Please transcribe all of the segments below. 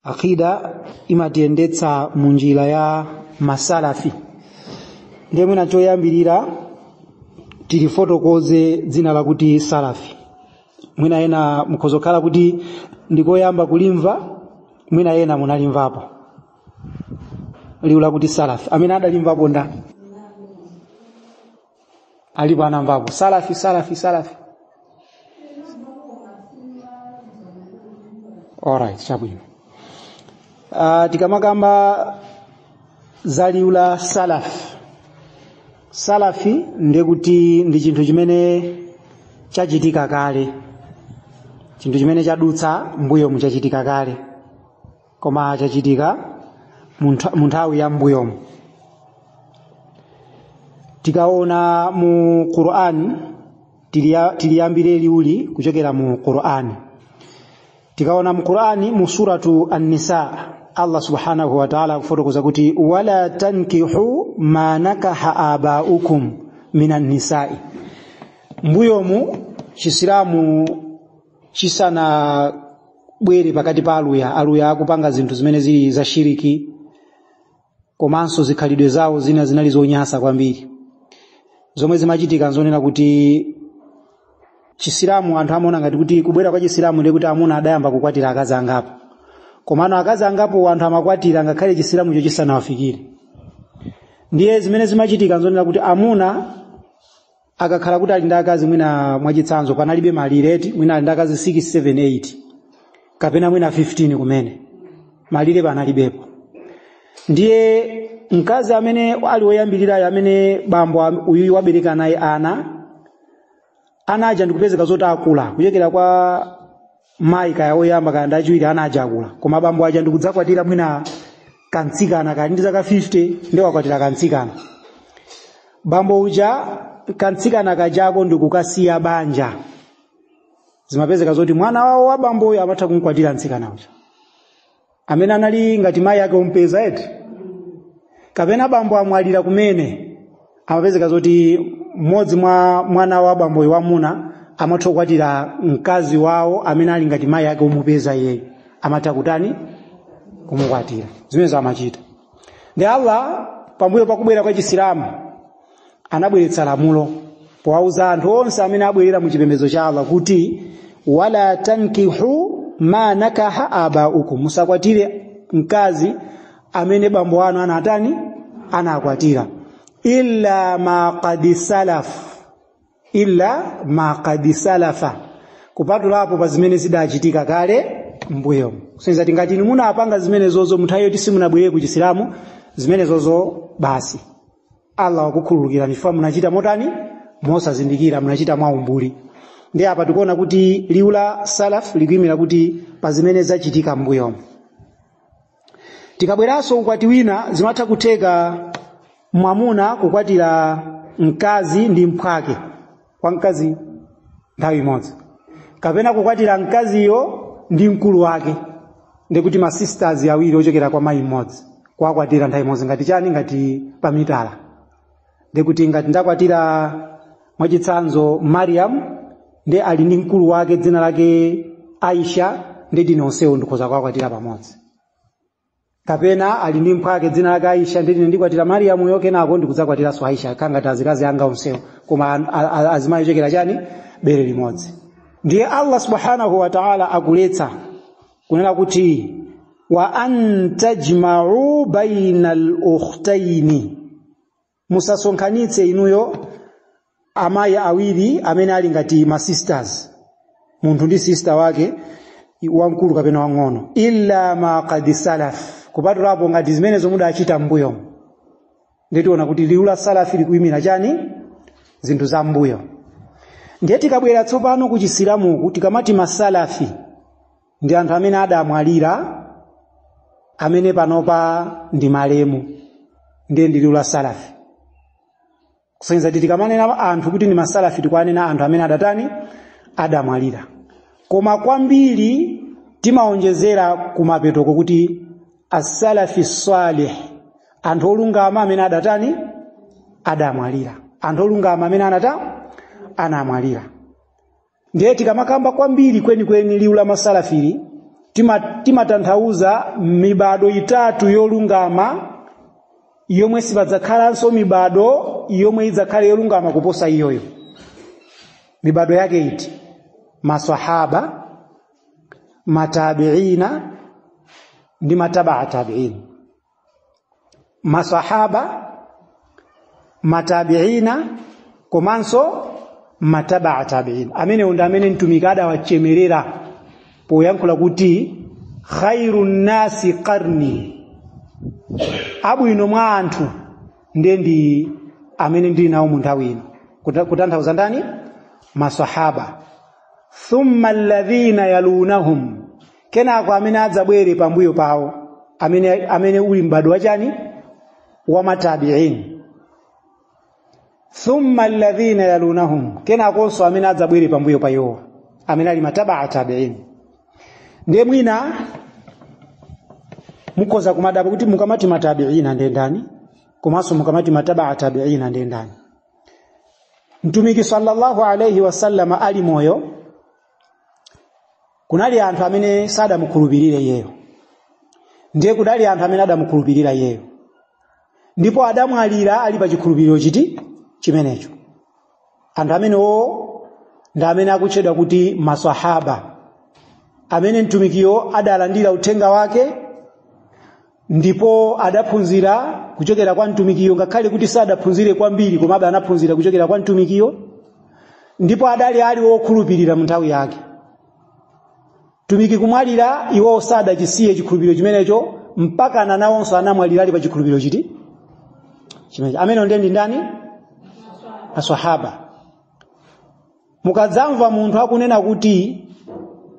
Akida imatiyendetsa munjira ya masalafi. Ndiye mwina choyambirira tilifotokoze dzina lakuti salafi. Mwina ena mukhozokhala kuti ndikoyamba kulimva, mwina ena munalimvapo. Liwu lakuti salafi. Amene adalimvapo nda? Alipo anamvapo. Salafi. Alright, chabwino. Tikamakamba za liwu la salafi ndekuti ndi chinthu chimene chachitika kale, chinthu chimene chadutsa mbuyo muchachitika kale, koma chachitika mu nthawi ya mbuyomu. Tikaona mu Qur'an tiliyambire liwuli kuchokera mu Qur'an. Tikaona mu Qur'ani mu suratu An-Nisa, Allah subhanahu wa ta'ala kufotokoza kuti wala tankihu ma nakaha abaukum minan nisa'i. Mbuyomu chisilamu chisana bwere pakati pa aluya akupanga zinthu zimene zili za shiriki, komanso zikhalidwe zawo zina zinali zonyasa kwambiri, zomwe zimachitika nzonena kuti chisilamu anthu amaona ngati kuti kubwera kwa chisilamu ndi kuti amuna adayamba kukwatira akazi angapo, komano akazi angapo anthu amakwatira ngakhale chisilamu cho chisanawafikire. Ndiye zimene zimachitika nzonena kuti amuna akakhala kuti ali ndi akazi mwina mwachitsanzo panalibe malireti, mwina ali ndi akazi 6, 7, 8 kapena mwina 15 kumene malire panalibepo. Ndiye mkazi amene ali woyambirira amene bambo uyu wabereka naye anaja ndikupezeka zoti akula kuchokera kwa mayi kaya oyamba kaya ndachiwiri anaja akula, koma bambo aja ndikudzakwatira mwina kantsikana kali ndi zaka 50 ndio wakwatira kantsikana. Bambo uja kantsikana kajako ndikukasiya banja, zimapezeka zoti mwana wawo wa bambo uyu amatha kumkwatira ntsikana uja amene anali ngati mayi yake ompeza eti, kapena bambo amwalira kumene amapezeka zoti mmodzi mwa mwana wa bambo uyu wamuna amatha kukwatira mkazi wawo amene ali ngati mayi yake omupeza yeye, amatha kutani kumukwatira. Zimene amachita. Ndi Allah pambuyo pakubwera kwa chisilamu anabweretsa lamulo powauza anthu onse amene abwerera mu chipembedzo cha Allah kuti wala tankihu ma nakaha abaukum, musakwatire mkazi amene bambo wanu anatani anakwatira, illa ma qad salafa, kupatulapo pa zimene zidachitika kale mbuyo. Senza tingati muna apanga zimene zozo muthayo tisi munabwere ku chisilamu zimene zozo basi Allah wakukhululukira nifa munachita motani mosazindikira, munachita mwaumbuli. Ndi apa tikuona kuti liwu la salaf likuyimira kuti pa zimene zachitika mbuyo. Tikabweranso ukwati wina zimatha kutheka mwamuna kukwatira mkazi ndi mphwake kwa mkazi nthawi imodzi, kapena kukwatira mkaziyo ndi mkulu wake, ndikuti ma sisters awiri ochokera kwa mayi mmodzi kwakwatira nthawi imodzi. Ngati chani? Ngati pamitala. Ndikuti ngati ndakwatira mwachitsanzo Mariam ndi ali ndi mkulu wake dzina lake Aisha, ndi dinonsewo ndikhoza kwakwatira pamodzi. Kapena ali ndi mphwake dzina lake Aisha ndi ndikwatira Mariam yoke nako ndikudzakwatiranso Aisha, kangati azikazi anga onsewo koma azimayi ochokera chani bere limodzi. Ndiye Allah subhanahu wa ta'ala akuletsa kunena kuti wa antajma'u bainal ukhtaini, musasonkhanitse inuyo amayi awiri amene ali ngati ma sisters, munthu ndi sister wake wamkulu kapena wang'ono, illa ma qad salaf, kupatulapo ngati zimene zomudachita mbuyo. Nditiona kuti liwu la salafi likuyimira chani zinthu za mbuyo. Ndiye tikabwera tsopano ku chisilamu tikamati masalafi ndi anthu amene adamwalira, amene panopa ndi malemu, ndiye ndi liwu la salafi. Kusenza tikamanena anthu kuti ndi masalafi tikwanena anthu amene adatani adamwalira, koma kwambiri timaonjezera kumapetoko kuti as-salafi salih, anthu olungama amene adatani adamwalira, anthu olungama amene anamwalira. Ndiye tikamakamba kwambiri kweni liwu la masalafiri timatanthauza mibado itatu yolungama yomwe sipadzakhalanso mibado yomwe idzakhale yolungama kuposa iyoyo. Mibado yake iti: maswahaba, matabiina ndi matabaa tabiin. Maswahaba, matabiina komanso matabaa tabiin. Amene ndi amene mtumiki adawachemerera poyankhula kuti khairun nasi qarni, abwino mwa anthu ndi amene ndili nawo mu nthawi ino. Kutanthauza ndani? Maswahaba. Thumma alladhina yalunahum, kenako amene adzabwere pambuyo pawo, amene uli mbado wachani? Wa matabiin. Thumma alladhina yalunahum, kenakonso amene adzabwere pambuyo pawo, amene ali matabaa tabiin. Ndiye mwina mukoza kumadaba kuti mukamati matabiina ndi ndani, komanso mukamati matabaa tabiina ndi ndani. Mtumiki sallallahu alayhi wasallam ali moyo, kunali anthu amene sadamukhulupirire iyeyo, ndiye kudali anthu amene adamukhulupirira iyeyo, ndipo adamwalira ali pa chikhulupiriro chiti chimenecho. Anthu amenewo ndi amene akutchedwa kuti maswahaba, amene mtumikiyo adalandira uthenga wake ndipo adaphunzira kuchokera kwa mtumikiyo, ngakhale kuti sadaphunzire kwambiri komabe anaphunzira kuchokera kwa mtumikiyo, ndipo adali ali wokhulupirira mu nthawi yake. Mtumiki kumwalira iwo sadachisiye chikhulupiriro chimenecho mpaka nawonso anamwalira ali pa chikhulupiriro chiti chimenecho. Amene ndi ndani? Maswahaba. Mukadzamva munthu akunena kuti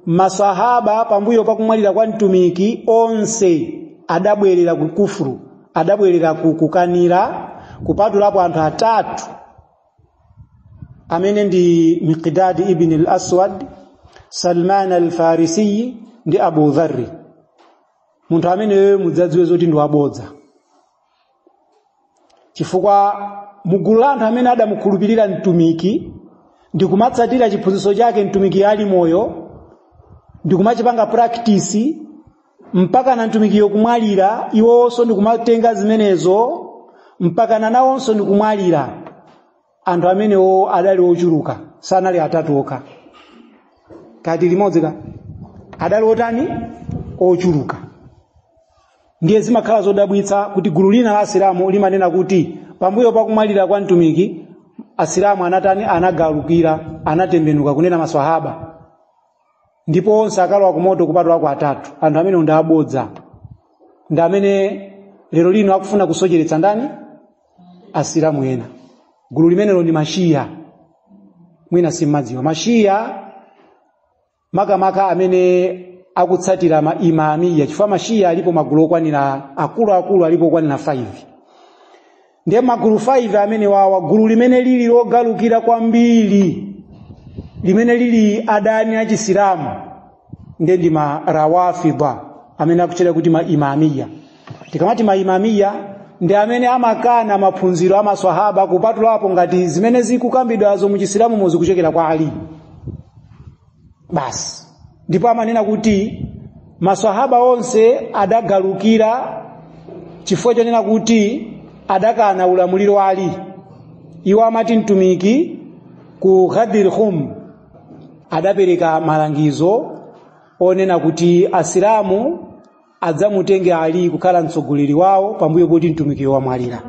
maswahaba pambuyo pakumwalira kwa mtumiki onse adabwerera ku kufuru, adabwerera kukanira, kupatulapo anthu atatu, amene ndi Miqdad ibn al-Aswad, Salman al-Farisi ndi Abu Dharr. Munthu amene mudzadziwe zoti ndi wabodza, chifukwa mugulu la anthu amene adamukhulupirira mtumiki ndi kumatsatira chiphunzitso chake mtumiki ali moyo, ndi kumachipanga practice mpaka na mtumikiyo kumwalira, iwonso ndi kumatenga zimenezo mpaka nawonso ndi kumwalira. Anthu amenewo adali ochuluka, sanali atatu okha, kati limodzi ka adali otani ochuluka. Ndiye zimakhala zodabwitsa kuti gulu lina la Asilamu limanena kuti pambuyo pakumwalira kwa mtumiki Asilamu anagalukira, anatembenuka kunena maswahaba, ndipo onse akalowa kumoto kupatula kwa atatu. Anthu amene ndi abodza, ndi amene lero lino akufuna kusocheretsa ndani? Asilamu ena. Gulu limenelo ndi Mashia. Mwina simmadziwa Mashia, makamaka amene akutsatira maimamia, chifukwa Mashia alipo magulu okwanira akulu alipo okwanira 5. Ndiye magulu 5 amene wawa, gulu limene lili logalukira kwambiri, limene lili adani a Chisilamu, ndiye ndi marawafidha, amene akutchedwa kuti maimamia. Tikamati maimamia ndi amene amakana maphunziro a maswahaba kupatulapo ngati zimene zikukambidwazo mu Chisilamu muzikuchokera kwa Ali basi. Ndipo amanena kuti maswahaba onse adagalukira chifukwa chonena kuti adakana ulamuliro wa Ali. Iwo amati mtumiki ku Ghadir Khum adapereka malangizo onena kuti Asilamu adzamutenge Ali kukhala mtsogoleri wawo pambuyo poti mtumiki wamwalira.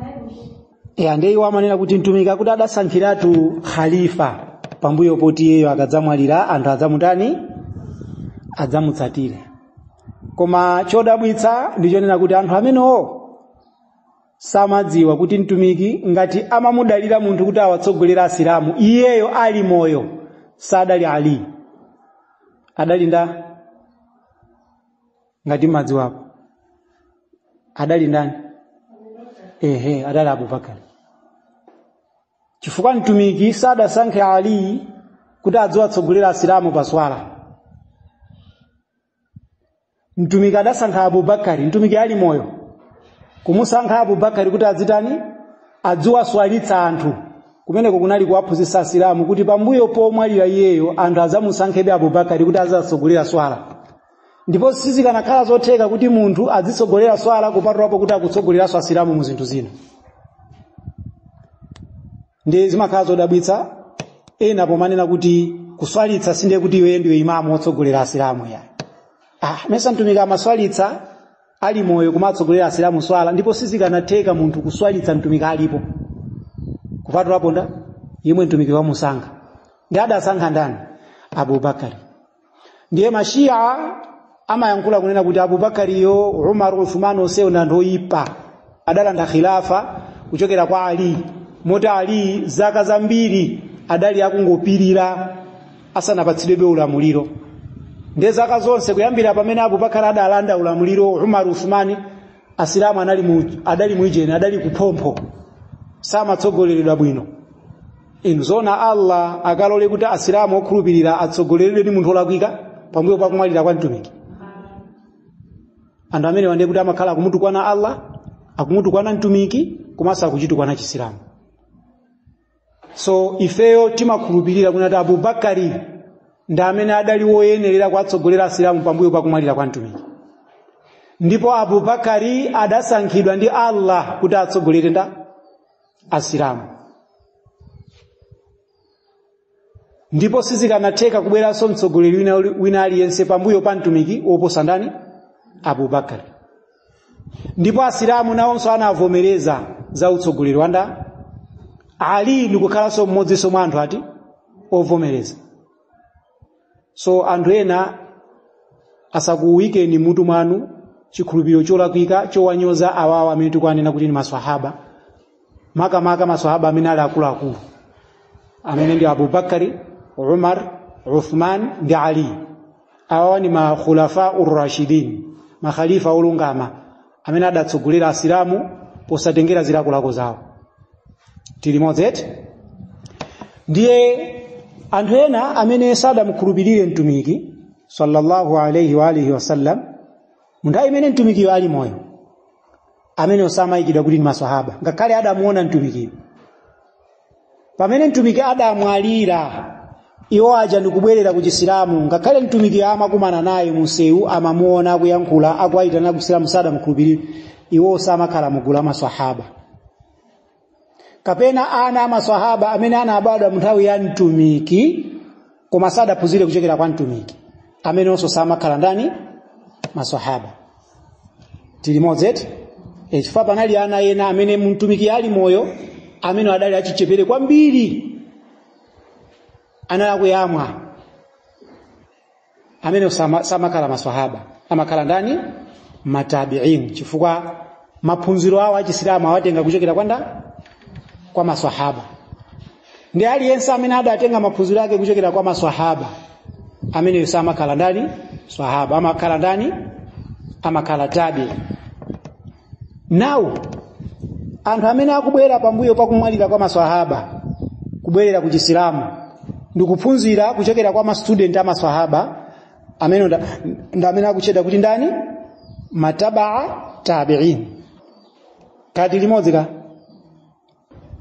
Ndiye iwo amanena kuti mtumiki akuti adasankhiratu khalifa pambuyo poti yeyo akadzamwalira anthu adzamutani? Adzamutsatire. Koma chodabwitsa ndichonena kuti anthu amenewo samadziwa kuti mtumiki ngati amamudalira munthu kuti awatsogolera Asilamu, iyeyo ali moyo sadali Ali, adali nda ngati madziwapo adali ndani? Adali Abubakar. Chifukwa mtumiki sadasankhe Ali kuti adziwatsogolera Asilamu paswala. Mtumiki adasankha Abubakar, mtumiki ali moyo, kumusankha Abubakar kuti adzitani? Adziwaswalitsa anthu. Kumeneko kunali kuwaphunzitsa Asilamu kuti pambuyo pomwalira iyeyo anthu adzamusankhebe Abubakar kuti adzatsogolera swala. ndipo sizikanakhala zotheka kuti munthu azitsogolera swala kupatulapo kuti akutsogoleranso asilamu mu zinthu zina. Ndi zimakhala zodabwitsa ena pomanena kuti kuswalitsa sinde kuti iwe ndiwe imamu wotsogolera asilamu ya. Mesa mtumiki amaswalitsa ali moyo kumatsogolera asilamu swala, ndipo sizikanatheka munthu kuswalitsa mtumiki alipo. Kupatulapo nda yemwe mtumiki wamusankha. Ndi adasankha ndani? Abubakari. Ndiye mashia amayankhula kunena kuti Abubakari yo, Umar, Uthman onsewo ndi anthu oyipa. Adalanda khilafa kuchokera kwa Ali. Mota Ali zaka zambiri adali akungopirira asanapatsidwe ulamuliro. Ndiye zaka zonse kuyambira pamene Abubakari adalanda ulamuliro, Umar, Uthman, asilamu adali muijeni, adali kuphompho. Samatsogoleredwa bwino. Inzona Allah akalole kuti asilamu okhulupirira atsogoleredwe ndi munthu olakwika pambuyo pa kumwalira kwa mtumiki. Anthu amene wande kuti amakhala akumutukwana Allah, akumutukwana mtumiki, komanso akuchitukwana chisilamu. So ifeyo timakhulupirira kuti Abubakari ndi amene adali woyenerera kuwatsogolera asilamu pambuyo pa kumwalira kwa mtumiki. Ndipo Abubakari adasankhidwa ndi Allah kuti atsogolere nda asilamu. Ndipo sizikanatheka kubweranso mtsogoleri wina aliyense pambuyo pa mtumiki woposa ndani? Abubakari. Ndipo asilamu nawonso anavomereza za utsogoleri wanda Ali ndikukhalanso mmodzinso mwa anthu ati ovomereza. So anthu ena asakuwikeni mutu mwanu chikhulupiriro cholakwika chowanyoza awawa amene tikuanena kuti ni maswahaba. Makamaka maswahaba amene ali akuluakulu amene ndi Abubakari, Umar, Uthman ndi Ali. Awawa ni makhulafa ur-rashidin, makhalifa olungama amene adatsogolera asilamu posatengera zilakolako zawo. Tilimodzi. Ndiye anthu ena amene sadamukhulupirire mtumiki sallallahu alayhi wa alihi wasallam, munthu imene mtumikiyo ali moyo, amene osamayikidwa kuti ni maswahaba, ngakhale adamuona mtumikiyo. Pamene mtumiki adamwalira, iwo aja ndikubwerera ku chisilamu, ngakhale mtumiki amakumana naye munsewu, amamuona akuyankhula, akuayitana ku chisilamu, sadamukhulupirire, iwo samakhala mugulu la maswahaba. Kapena ana amaswahaba amene anabadwa munthawi ya mtumiki koma sadaphunzire kuchokera kwa mtumiki, amene onso samakhala ndani? Maswahaba. Tilimodzi. Chifukwa panali ana ena amene mtumiki ali moyo amene adali achichepere kwambiri, ana akuyamwa, amene samakhala maswahaba, amakhala ndani? Matabi'in. Chifukwa maphunziro awo achisilamu awatenga kuchokera kwa maswahaba. Ndi aliyense amene adatenga maphunziro ake kuchokera kwa maswahaba, amene samakhala ndani? Swahaba. Amakhala ndani? Amakhala tabi. Now anthu amene akubwera pambuyo pa kumwalira kwa maswahaba kubwerera ku chisilamu ndikuphunzira kuchokera kwa ma-student amaswahaba, amene ndamene akuchedwa kuti ndani? Matabaa tabi'in. Kati limodzi ka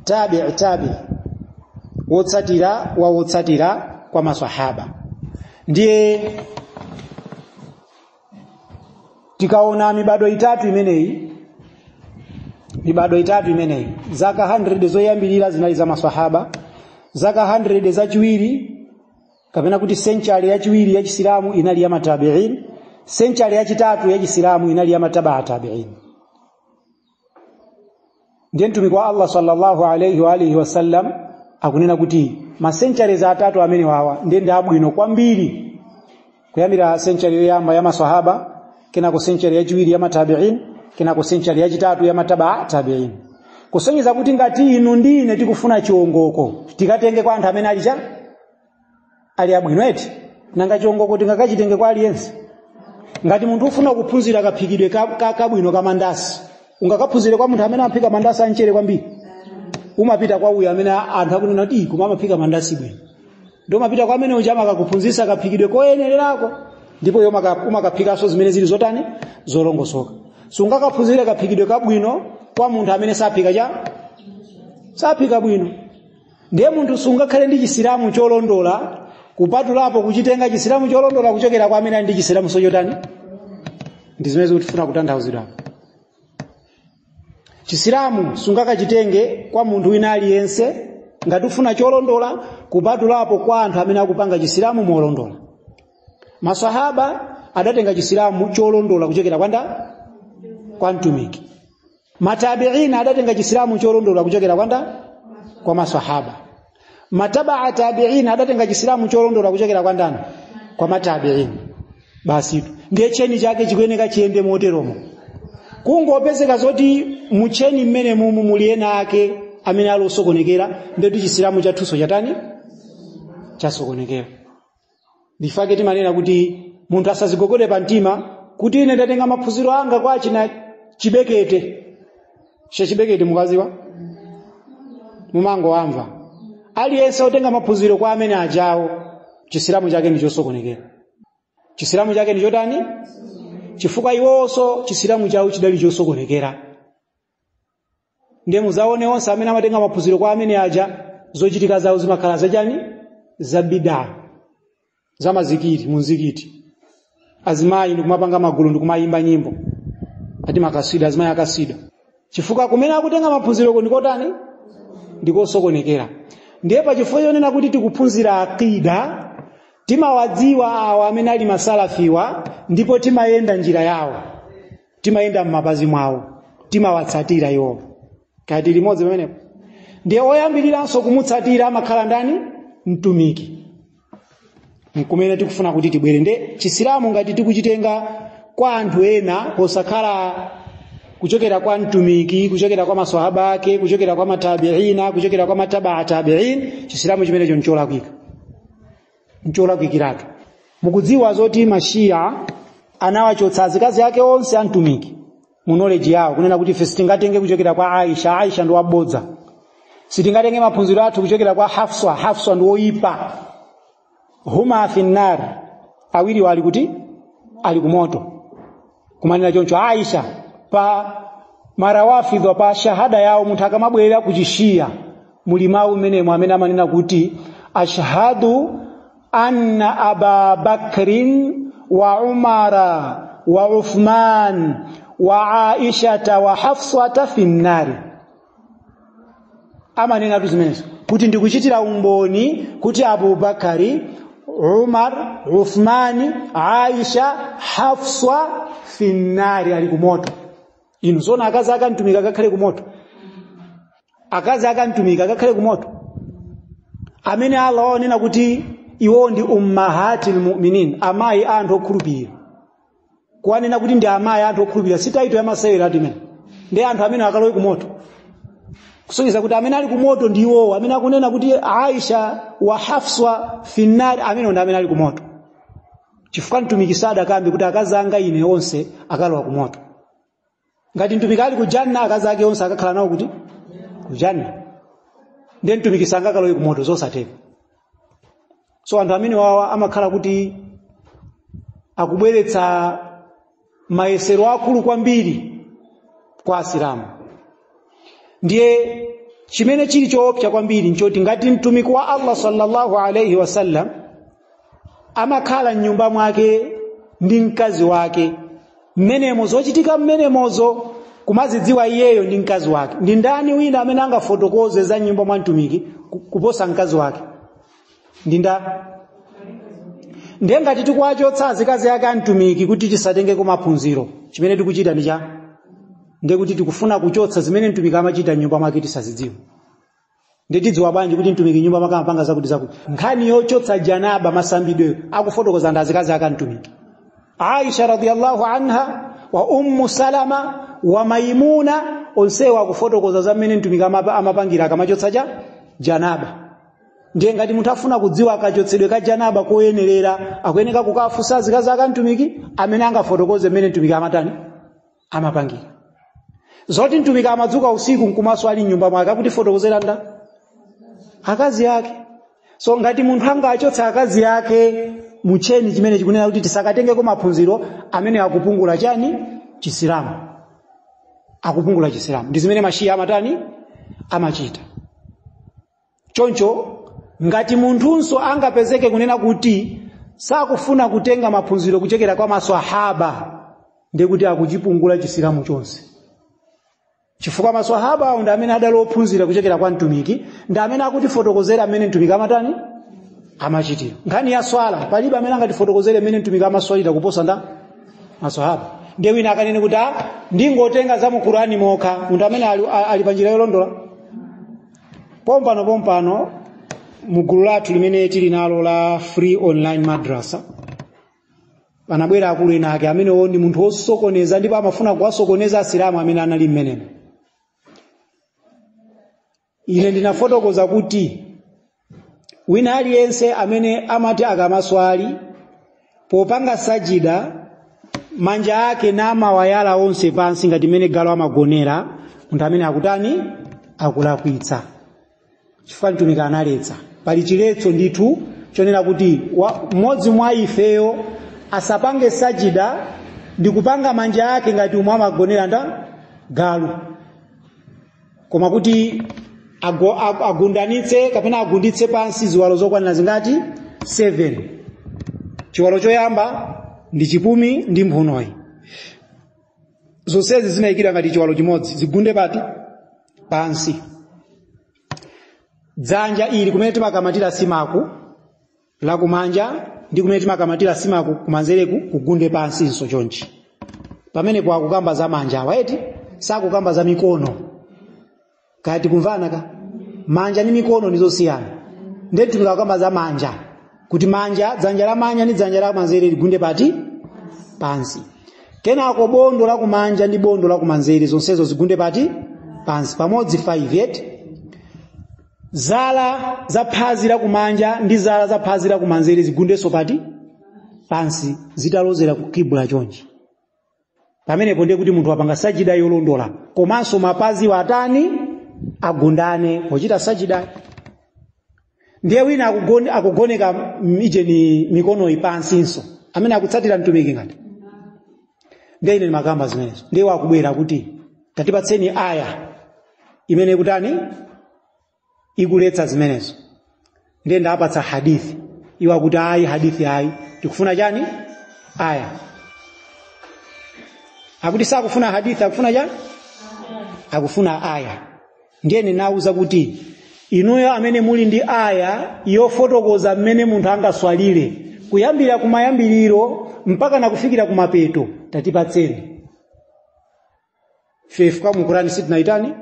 tabi wotsatira kwa maswahaba. Ndiye tikaona mibado itatu imeneyi, zaka 100 zoyambirira zinali za maswahaba, zaka 100 zachiwiri kapena kuti century yachiwiri ya chisilamu inali ya matabi'in, century yachitatu ya chisilamu inali ya matabaa tabi'in. Ndiye mtumiki wa Allah sallallahu alayhi wa alihi wasallam akunena kuti masenchari za atatu amene wawa ndiye ndi abwino kwambiri, kuyambira century yoyamba ya maswahaba, kenako century yachiwiri ya matabi'in, kenako century yachitatu ya matabaa tabi'in. Kusonyeza kuti ngati inu ndine tikufuna chiongoko tikatenge kwa anthu amene ali abwino eti, nanga chiongoko tingakachitenge kwa aliyense. Ngati munthu ufuna kuphunzira kaphikidwe kabwino kamandasi, ungakaphunzire kwa munthu amene amaphika mandasi anchere kwambiri? Umapita kwa uyo amene anthu akunena kuti koma amaphika mandasi bwino. Ndio umapita kwa amene ujama akakuphunzitsa kaphikidwe koyenererako, ndipo yo umakaphikaso zimene zili zotani zolongosoka. So ungakaphunzire kaphikidwe kabwino kwa munthu amene saphika bwino. Ndiye munthu sungakhale ndi chisilamu cholondola kupatulapo kuchitenga chisilamu cholondola kuchokera kwa amene ndi chisilamu sochotani ndi zimene zikutifuna kutanthauzira. Chisilamu sungakachitenge kwa munthu wina aliyense ngati ufuna cholondola kupatulapo kwa anthu amene akupanga chisilamu molondola. Maswahaba adatenga chisilamu cholondola kuchokera kwa mtumiki. Matabi'ina adatenga chisilamu cholondola kuchokera kwa maswahaba. Mataba'a tabi'ina adatenga chisilamu cholondola kuchokera kwa matabi'ina. Basi ndiye cheni chake chikuyeneka chiyende moteromo. Kungopezeka zoti mucheni mmene mumu muliyena ake amene alosokonekera ndetu chisilamu chathuso chatani chasokonekera. Ndifake timanena kuti munthu asazigogode pa mtima kuti ine ndatenga maphunziro anga kwa china chibekete. Chibekete mukaziwa? Mumango wamva. Aliyense otenga maphunziro kwa amene ajawo chisilamu chake ndi chosokonekera. Chisilamu chake ndi chotani? Chifukwa iwonso chisilamu chawo chidali chosokonekera. Ndiye muzaone onse amene amatenga maphunziro kwa amene aja zochitika zawo zimakhala zachani? Za bid'a. Za mazikiti, muzikiti. Azimayi ndikumapanga magulu ndikumayimba nyimbo. Ati makasida, azimayi akasida. Chifukwa kumene akutenga maphunziro ndikotani? Ndikosokonekera. Ndiye pa chifukwa chonena kuti tikuphunzira aqida, timawadziwa awa amene ali masalafiwa ndipo timayenda njira yawo. Timayenda m'mapazi mwawo. Timawatsatira iwo. Kati limodzi pamenepo. Ndiye oyambiriranso kumutsatira amakhala ndani? Mtumiki. Nkumene tikufuna kuti tibwere. Nde chisilamu ngati tikuchitenga kwa anthu ena posakhala kuchokera kwa mtumiki, kuchokera kwa maswahaba ake, kuchokera kwa matabi'ina, kuchokera kwa mataba'a tabi'in, chisilamu chimenecho ncholakwika. Ncholakwikiratu. Mukudziwa zoti mashia anawachotsa azikazi ake onse antumiki. Mu knowledge yawo kunena kuti ife sitingatenge kuchokera kwa Aisha ndo wabodza. Sitingatenge maphunziro athu kuchokera kwa Hafsa ndo oyipa. Huma finnar, awiri wali kuti ali kumoto. Kumanena choncho Aisha pa marawafidho pa shahada yawo munthu akamabwerera kuchishia mulimawu menemo amene amanena kuti ashhadu anna Aba Bakrin wa Umara wa Uthman wa Aisha wa Hafsata finnari. Amanena tuzimenezo kuti ndikuchitira umboni kuti Abu Bakari, Umar, Uthmani, Aisha, Hafsa finnari ali kumoto. Inu zona akazi akantumika akakhale kumoto. Akazi akantumika akakhale kumoto. Amene Allah onena kuti iwo ndi ummahatil mu'minin, amayi anthu okhulupirira. Kuwanena kuti ndi amayi anthu okhulupirira sitaito ya masewera atimene. Ndi anthu amene akalowe kumoto. Kusonyeza kuti amene ali kumoto ndi iwo, amene akunena kuti Aisha wa Hafsa finnari amene ndi amene ali kumoto. Chifukwa mtumiki sada akambe kuti akazi anga ine onse akalowa kumoto. Ngati mtumiki ali kujanna akazi ake onse akakhala nawo kuti kujanna. Ndiye mtumiki sanga akalowe kumoto zosateka. So anthu amene wawa amakhala kuti akubweretsa mayesero akulu kwambiri kwa Asilamu. Ndiye chimene chili choopsa kwambiri nchoti ngati mtumiki wa Allah sallallahu alayhi wasallam amakhala mnyumba mwake ndi mkazi wake, mmenemo zochitika mmenemozo kumazidziwa iyeyo ndi mkazi wake. Ndi ndani wina amene angafotokoze za nyumba mwa mtumiki kuposa mkazi wake? Ndiye ngati tikuwachotsa azikazi ake antumiki kuti tisatengeko maphunziro, chimene tikuchita ndi cha? Ndiye kuti tikufuna kuchotsa zimene mtumiki amachita nyumba mwake tisazidziwa. Ndiye tidziwa bwanji kuti mtumiki nyumba mwake amapanga zakuti. Nkhani yochotsa janaba masambidwe akufotokoza ndi azikazi ake antumiki. Aisha radhiyallahu anha wa Ummu Salama wa Maimuna onsewa akufotokoza za mmene mtumiki amapangira akamachotsa janaba. Ndiye ngati munthu afuna kudziwa akachotsedwe ka janaba koyenerera akuyeneka kukafusa azikazi ake antumiki amene angafotokoze mmene mtumiki amapangira. Zoti mtumiki amadzuka usiku nkumaso ali nyumba mwake akuti fotokozera nda akazi yake. So ngati munthu angachotsa akazi yake mucheni chimene chikunena kuti tisakatengeko maphunziro amene akupungula chani? Chisilamu. Akupungula chisilamu. Ndi zimene mashia amachita. Choncho ngati munthunso angapezeke kunena kuti sakufuna kutenga maphunziro kuchokera kwa maswahaba ndekuti akuchipungula chisilamu chonse. Chifukwa maswahaba ndi amene adalophunzira kuchokera kwa mtumiki, ndi amene akutifotokozera amene mtumiki amatani amachitira. Nkhani ya swala palibe amene angatifotokozere amene mtumiki amaswalira kuposa nda maswahaba. Ndiye wina akanene kuti ndingotenga za mu Qur'ani mokha, munthu amene ali panjira yolondola. Pompano mu gulu lathu limene tili nalo la free online madrasa, panabwera akulu ena ake amene ndi munthu wosokoneza ndipo amafuna kuwasokoneza asilamu amene anali mmenemo. Ine ndinafotokoza kuti wina aliyense amene amati akamaswali popanga sajida manja ake namawayala onse pansi ngati mene galo amagonera, munthu amene akutani akulakwitsa. Chifukwa mtumiki analetsa. Pali chiletso ndithu chonena kuti mmodzi mwa ifeyo asapange sajida ndi kupanga manja ake ngati umwe amagonera nda galu, koma kuti agundanitse kapena agunditse pansi ziwalo zokwanira zingati 7. Chiwalo choyamba ndi chipumi ndi mphunoyi. Zonsezi zimayikira ngati chiwalo chimodzi, zigunde pati pansi. Dzanja ili kumene timakamatira simaku la kumanja ndi kumene timakamatira simaku kumanzereku kugunde pansinso chonchi. Pamene kwa kukamba za manja waeti sakukamba za mikono. Kati kumvana ka manja ni mikono ndizosiyana. Ndiye tumikakamba za manja kuti manja dzanja la manja ndi dzanja la manzere ligunde pati pansi. Kenako bondo la kumanja ndi bondo la kumanzere zonsezo zigunde pati pansi pamodzi 5. Zala za phazi la kumanja ndi zala za phazi la kumanzere zigundeso pati pansi, zitalozera ku kibla chonchi. Pamenepo ndiye kuti munthu apanga sajida yolondola, komanso mapazi watani agundane pochita sajida. Ndiye wina akugoneka ije mikono ipansinso amene akutsatira mtumiki ngati. Ndiye ine makamba zimenezo. Ndiye wakubwera kuti tatipatseni aya imene kutani ikuletsa zimenezo. Ndiye ndapatsa hadithi. Iwa kuti hadithi tikufuna chani? Aya. Akuti sakufuna hadithi, akufuna chani? Akufuna aya. Ndiye ninauza kuti inuyo amene muli ndi aya yofotokoza mmene munthu angaswalire kuyambira kumayambiriro mpaka nakufikira kumapeto, tatipatseni. Fefuka mu Qur'ani sitinaitani?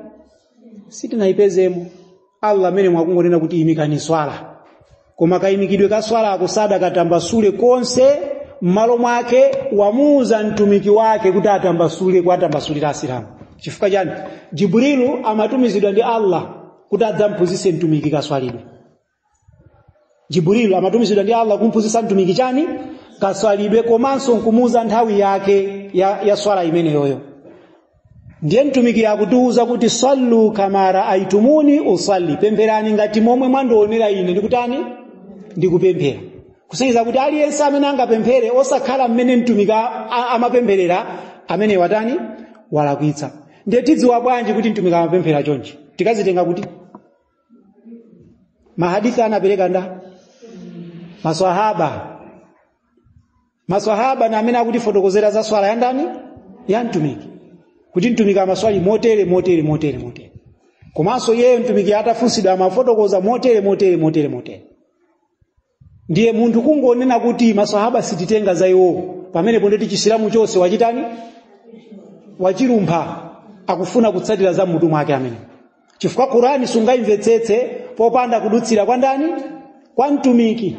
Sitinaipezemo. Allah amene mwakungonena kuti imikani swala. Koma kaimikidwe ka swala akusada katambasule konse mmalo mwake wamuuza mtumiki wake kuti atambasule kwa atambasulira asilamu. Chifukwa chani? Jibrilu amatumizidwa ndi Allah kuti adzamphunzitse mtumiki kaswalidwe. Jibrilu amatumizidwa ndi Allah kumphunzitsa mtumiki chani? Kaswalidwe, komanso nkumuuza nthawi yake ya swala imene yoyo. Ndiye mtumiki yakutiuza kuti sallu kama raaitumuni usalli, pempherani ngati momwe mwandionera ine ndikutani ndikupemphera. Kusonyeza kuti aliyense amene angapemphere osakhala mmene mtumiki amapempherera amene watani walakwitsa. Ndiye tidziwa bwanji kuti mtumiki amapemphera chonchi? Tikazitenga kuti mahadithi anapereka nda maswahaba na amene akutifotokozera za swala ya ndani ya mtumiki. Kuti mtumiki amaswali motere. Komanso yeye mtumiki atafunsidwa amafotokoza motere. Ndiye munthu kungonena kuti maswahaba sititenga za iwo, pamene pondeti chisilamu chonse wachitani wachilumpha, akufuna kutsatira za mutu mwake amene. Chifukwa Qur'ani sungaimvetsetse popanda kudutsira kwa ndani? Kwa mtumiki.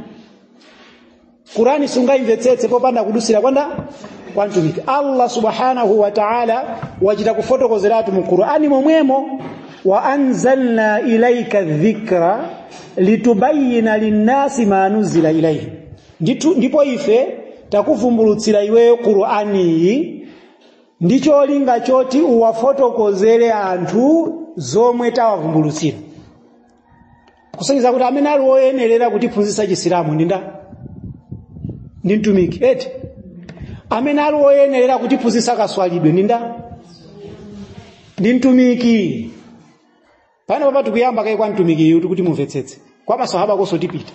Qur'ani sungaimvetsetse popanda kudutsira kwa ndani? Kwa mtumiki. Allah subhanahu wa ta'ala wachita kufotokozeratu mu Qur'ani momwemo, wa anzalna ilayka dhikra litubayyina linnasi ma nuzila ilayhim. Ndipo ife takuvumbulutsira iweyo Qur'ani ndicho linga choti uwafotokozere anthu zomwe tawavumbulutsira. Kusonyeza kuti amene ali woyenerera kutiphunzitsa chisilamu ndi mtumiki. Eti amene ali woyenerera kutiphunzitsa kaswalidwe ndi mtumiki. Pano papa tikuyamba kai kwa mtumiki yuti kuti mumvetsetse. Kwa maswahaba koso tipita.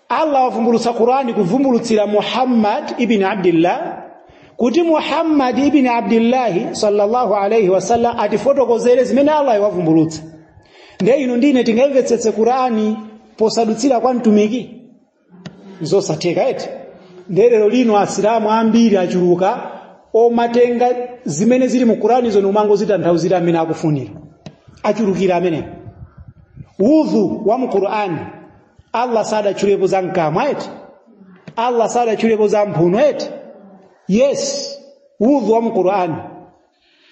Allah wavumbulutsa Qur'ani kuvumbulutsira Muhammad ibn Abdullah kuti Muhammad ibn Abdullah sallallahu alayhi wasallam atifotokozere zimene Allah wavumbulutsa. Ndiye ino ndine tingamvetsetse Qur'ani posadutsira kwa mtumiki zosatheka eti. Lero lino asilamu ambiri achuluka omatenga zimene zili mu Qur'ani zo numango zitanthauzira amene akufunira. Achulukira amene. Udhu wa mu Qur'ani Allah sada chulepo za nkamwa eti. Allah sada chulepo za mphuno eti. Yes, udhu wa mu Qur'ani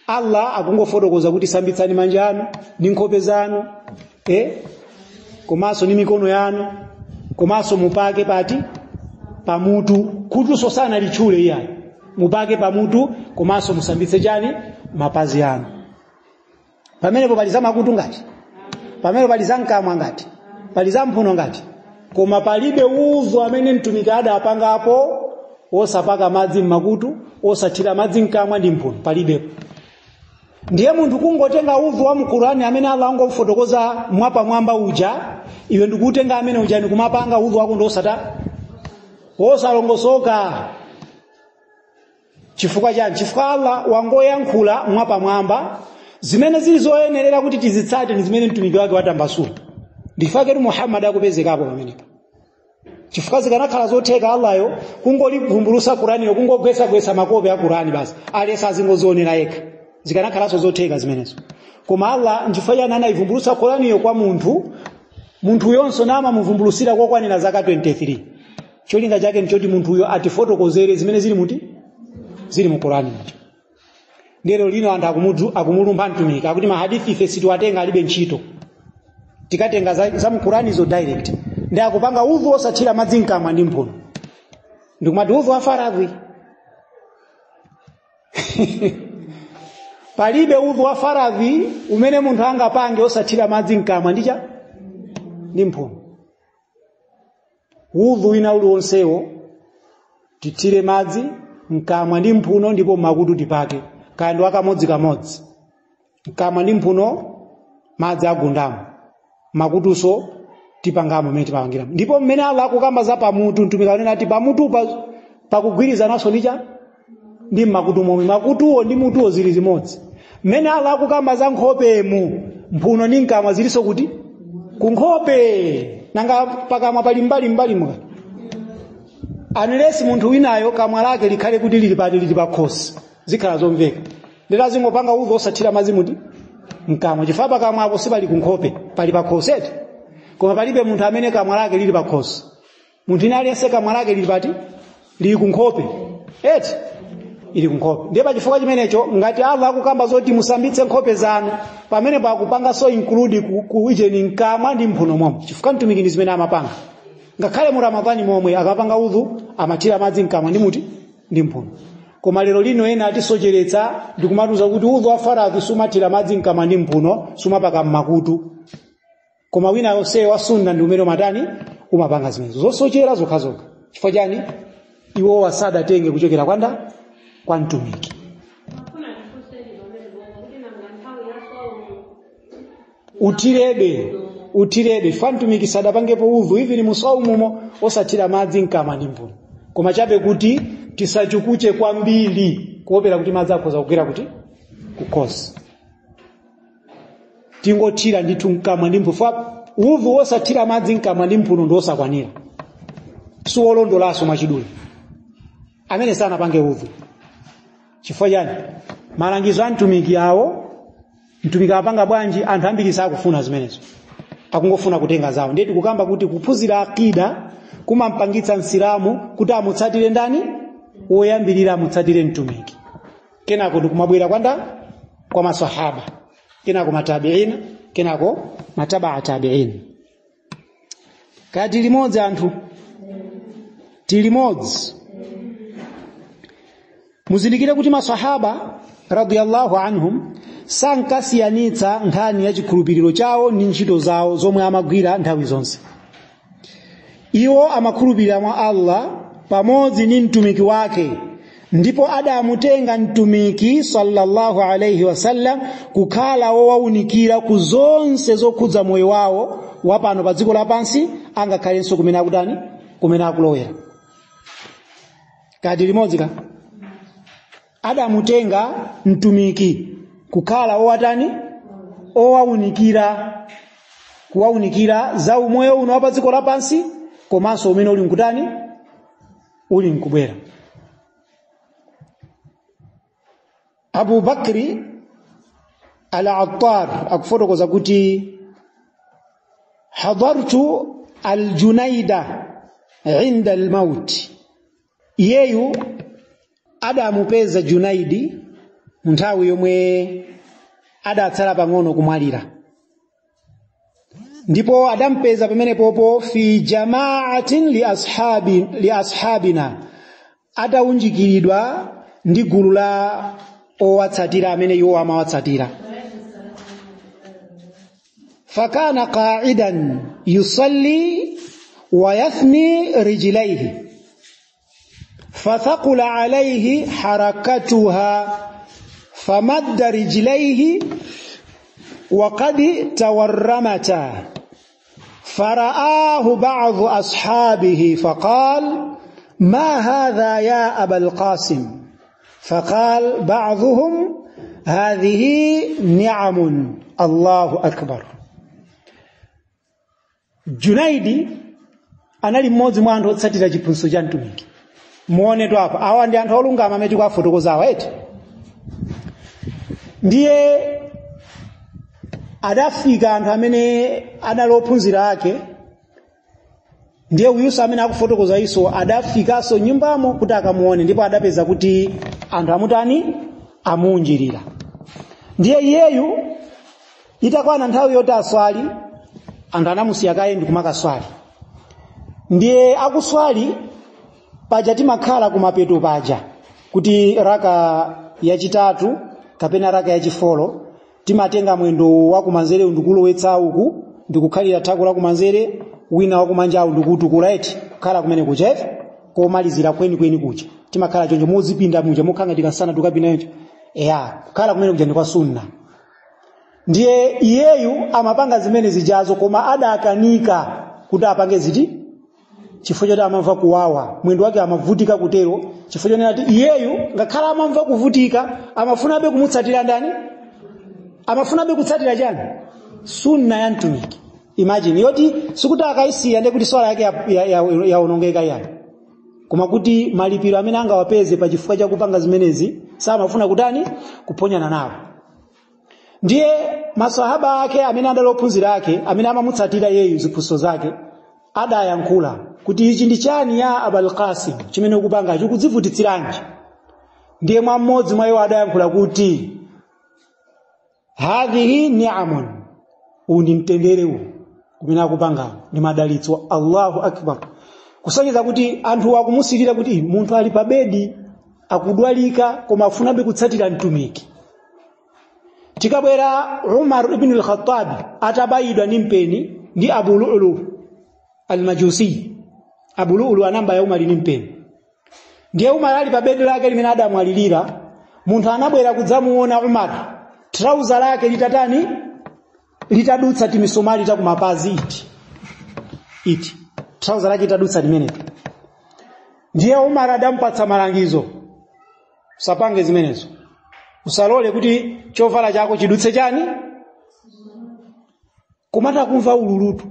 Allah akungofotokoza kuti sambitsani manja anu ndi nkhope zanu komanso ni mikono yanu komanso mupake pati pamutu kuti sosana lichule iyayi mupake pamutu komanso musambitse chani mapazi anu. Pamenepo pali za makutu ngati, pamenepo pali za nkamwa ngati, pali za mphuno ngati, koma palibe udhu amene mtumiki adapangapo osapaka madzi m'makutu osathira madzi mkamwa ndi mphuno, palibepo. Ndiye munthu kungotenga udhu wa mu Qur'ani amene Allah angofotokoza mwapa mwamba uja, iwe ndikutenga amene uja ndikumapanga udhu wako ndosata osalongosoka. Chifukwa chani? Chifukwa Allah wangoyankhula mwapa mwamba zimene zili zoyenerera kuti tizitsate ndi zimene mtumiki wake watambasula. Ndifake kuti Muhammad akupezekapo pamenepo. Chifukwa zikanakhala zotheka Allahyo kungolivumbulusa Qur'ani yo kungogwesa makope ya Qur'ani basi alesa zingozionera yekha. Zikanakhala zotheka zimenezo. Koma Allah nchifukwa yana anayivumbulusa Qur'ani yo kwa munthu yonso nama muvumbulusira kwa kwanira zaka 23. Cholinga chake nchoti munthu uyo atifotokozere zimene zili muti zili mu Qur'ani nacho. Ndero lino anthu akumulumba mtumiki akuti mahadithi ife sitiwatenga alibe ntchito. Tikatenga za mu Qur'ani zo direct. Ndi akupanga udhu osathira madzi mkamwa ndi mphuno. Ndikumati udhu wa faradhi. Palibe udhu wa faradhi umene munthu angapange osathira madzi mkamwa ndi mphuno. Udhu wina uliwonsewo tithire madzi mkamwa ndi mphuno ndipo makutu tipake. Kando akamodzi. Mkamwa ndi mphuno madzi agundamo. Makutuso tipangamo mmene tipangiramo. Ndipo mmene Allah akukamba za pamutu mtumiki anena ati pamutu pakugwirizananso ndi makutu momwe. Makutuwo ndi mutuwo zili zimodzi. Mmene Allah akukamba za nkhopemu mphuno ndi mkamwa zilinso kuti ku nkhope nanga pakamwa pali mbali mwa. Unless munthu winayo kamwa lake likhale kuti lili pakhosi zikhala zomveka. Ndela zingopanga udhu osathira madzi muti mkamwa. Chifukwa pakamwa apo sipali ku nkhope pali pakhosi eti. Koma palibe munthu amene kamwa lake lili pakhosi. Munthu ina aliyense kamwa lake lili pati lili ku nkhope eti ili ku nkhope. Ndiye pachifukwa chimenecho ngati Allah akukamba zoti musambitse nkhope zanu pamene pakupanga so include kuijeni mkamwa ndi mphuno momwe. Chifukwa mtumiki ndi zimene amapanga. Ngakhale mu Ramadhani momwe akapanga udhu amathira madzi mkamwa ndi mphuno. Koma lero lino ena atisocheretsa ndikumatuza kuti udhu wa faradhi sumathira madzi mkamwa ndi mphuno sumapaka m'makutu. Koma wina yonse wa sunna ndi umene matani umapanga zimenezo zosochera zokhazokha. Chifukwa chani? Iwo wasada tenge kuchokera kwa mtumiki. Utirebe fantumiki sadapangepo udhu hivi ni musawumumo osathira madzi mkamwa ndi mphuno. Koma chabe kuti tisachukuche kwambiri kuopera kuti madzi akhoza kugwera kuti kukhosi. Tingothira ndithu mkamwa ndi mphuno. Udhu osathira madzi mkamwa ndi mphuno ndo osakwanira. Suwolondolaso mwachidule. Amene sanapange udhu. Chifukwa chani? Malangizo a mtumiki awo mtumiki apanga bwanji anthu ambiri sakufuna zimenezo. Akungofuna kutenga zawo. Ndiye tikukamba kuti kuphunzira akida kumampangitsa msilamu kuti amutsatire ndani? Woyambirira amutsatire mtumiki. Kenako ndikumabwera kwa maswahaba. Kenako matabi'ina, kenako mataba'a tabi'in. Kati limodzi anthu tilimodzi. Muzindikire kuti maswahaba radiyallahu anhum sankasiyanitsa nkhani ya chikhulupiriro chawo ndi ntchito zawo zomwe amagwira nthawi zonse. Iwo amakhulupirira mwa Allah pamodzi ndi mtumiki wake, ndipo adamutenga mtumiki sallallahu alayhi wasallam kukhala wowaunikira ku zonse zokhudza moyo wawo wapano pa dziko lapansi angakhalenso kumene akulowera. Kadi limodzi ka adamutenga mtumiki kukhala owatani owaunikira kuwaunikira za umoyo uno wa dziko lapansi komanso umene uli nkutani uli nkubwera. Abu Bakri al-Attar akufotokoza kuti hadartu al-Junaida inda al-maut, iyeyu adamupeza Junaidi nthawi yomwe adatsala pang'ono kumwalira, ndipo adampeza pamene popo fi jama'atin li ashabina, ataunjikiridwa ndi gulu la owatsatira amene iwo amawatsatira. Fakana qa'idan yusalli wa yathni rijlaihi fathaqula alayhi harakatuha famadda rijlaihi wa qad tawarramata faraahu ba'dhu ashabihi faqala ma hadha ya aba al-qasim faqala ba'dhuhum hadhihi ni'amun Allahu akbar. Junaidi anali mmodzi mwa anthu otsatira chiphunzitso cha mtumiki. Muonetu apa awa ndi anthu olungama amene tikuwafotokozawa eti. Ndiye adafika anthu amene anali ophunzira ake, ndiye uyuso amene akufotokoza iso adafikaso nyumbamo kuti akamuone, ndipo adapeza kuti anthu amutani amuunjirira. Ndiye iyeyu itakwana nthawi yoti aswali, anthu anamusiya kaye ndi kumakaswali. Ndiye akuswali paja timakhala kumapeto paja kuti raka yachitatu kapena raka yachifolo timatenga mwendo wa kumanzere ndikulowetsa uku ndikukhalira thako la kumanzere, wina wa kumanja ndikutukula eti kukhala kumene kucha komalizira kweni kucha timakhala chonjo mozipinda muja mukhanga tikasana tukapinda yonjo kukhala kumene kuja ndi kwa sunna. Ndiye iyeyu amapanga zimene zijazo koma adakanika kuti apange ziti chifukwa choti amamva kuwawa, mwendo wake amavutika kutero, chifukwa choti iyeyu ngakhala amamva kuvutika amafunabe kumutsatira ndani, amafunabe kutsatira chani sunna ya mtumiki. Imagine yoti sikuti akaisiya ndi kuti swala yake yaonongeka yani, koma kuti malipiro amene angawapeze pa chifukwa cha kupanga zimenezi samafuna kutani kuponyana nawo. Ndiye maswahaba ake amene adalophunzira ake amene amamutsatira yeyu ziphunzitso zake adayankhula kuti ichi ndi chani ya Abul Qasim chimene ukupanga chikudzivutitsiranji. Ndiye mwa mmodzi mwa iwo adayankhula kuti hadhihi ni'amun, undi mtendere uwu kumene akupanga ndi madalitso. Allahu akbar. Kusonyeza kuti anthu akumusilira kuti munthu ali pa bedi akudwalika koma afunabe kutsatira mtumiki. Tikabwera Umar ibn al-Khattab atabayidwa ndi mpeni ndi Abu Lu'lu al-Majusi. Abu Lu'lu anamba ya Umar ni mpeni. Ndiye Umar ali pa bedi lake limene adamwalirira, munthu anabwera kudzamuona Umar, trouser lake litatani litadutsa timisomali ta kumapazi iti trouser lake litadutsa limenepo. Ndiye Umar adampatsa malangizo, usapange zimenezo, usalole kuti chovala chako chidutse chani, kumata kumva ululutu